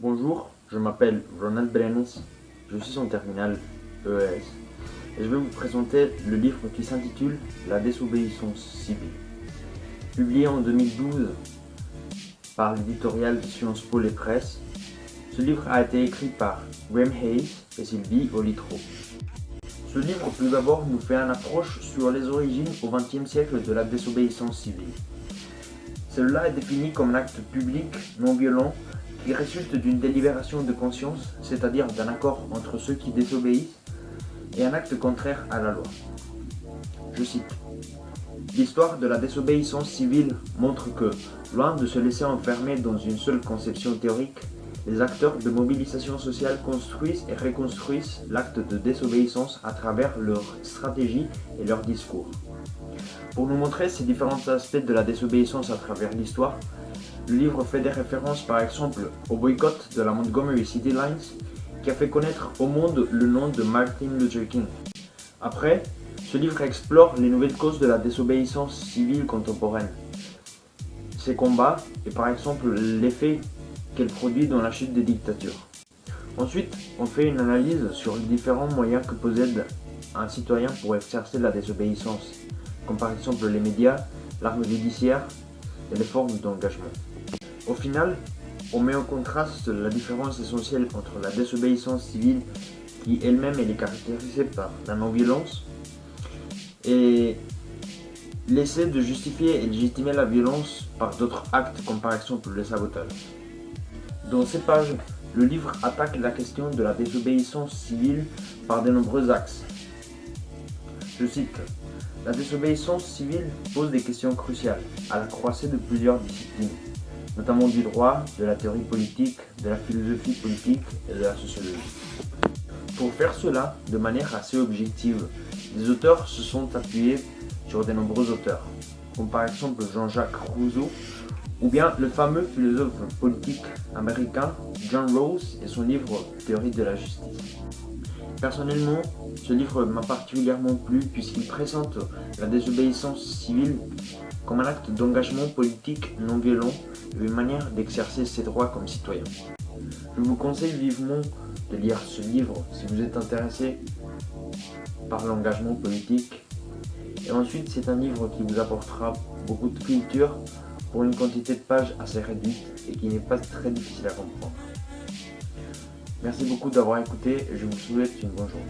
Bonjour, je m'appelle Ronald Brenes, je suis en terminale EES et je vais vous présenter le livre qui s'intitule La désobéissance civile. Publié en 2012 par l'éditorial Sciences Po Les Presses, ce livre a été écrit par Graham Hayes et Sylvie Olitro. Ce livre, tout d'abord, nous fait une approche sur les origines au XXe siècle de la désobéissance civile. Cela est défini comme un acte public non violent qui résulte d'une délibération de conscience, c'est-à-dire d'un accord entre ceux qui désobéissent, et un acte contraire à la loi. Je cite: l'histoire de la désobéissance civile montre que, loin de se laisser enfermer dans une seule conception théorique, les acteurs de mobilisation sociale construisent et reconstruisent l'acte de désobéissance à travers leurs stratégies et leurs discours. Pour nous montrer ces différents aspects de la désobéissance à travers l'histoire, le livre fait des références par exemple au boycott de la Montgomery City Lines qui a fait connaître au monde le nom de Martin Luther King. Après, ce livre explore les nouvelles causes de la désobéissance civile contemporaine, ses combats et par exemple l'effet qu'elle produit dans la chute des dictatures. Ensuite, on fait une analyse sur les différents moyens que possède un citoyen pour exercer la désobéissance, comme par exemple les médias, l'arme judiciaire et les formes d'engagement. Au final, on met en contraste la différence essentielle entre la désobéissance civile, qui elle-même est caractérisée par la non-violence, et l'essai de justifier et légitimer la violence par d'autres actes, comme par exemple le sabotage. Dans ces pages, le livre attaque la question de la désobéissance civile par de nombreux axes. Je cite: la désobéissance civile pose des questions cruciales à la croisée de plusieurs disciplines, notamment du droit, de la théorie politique, de la philosophie politique et de la sociologie. Pour faire cela de manière assez objective, les auteurs se sont appuyés sur de nombreux auteurs, comme par exemple Jean-Jacques Rousseau, ou bien le fameux philosophe politique américain John Rawls et son livre Théorie de la justice. Personnellement, ce livre m'a particulièrement plu puisqu'il présente la désobéissance civile comme un acte d'engagement politique non violent et une manière d'exercer ses droits comme citoyen. Je vous conseille vivement de lire ce livre si vous êtes intéressé par l'engagement politique. Et ensuite, c'est un livre qui vous apportera beaucoup de culture pour une quantité de pages assez réduite et qui n'est pas très difficile à comprendre. Merci beaucoup d'avoir écouté et je vous souhaite une bonne journée.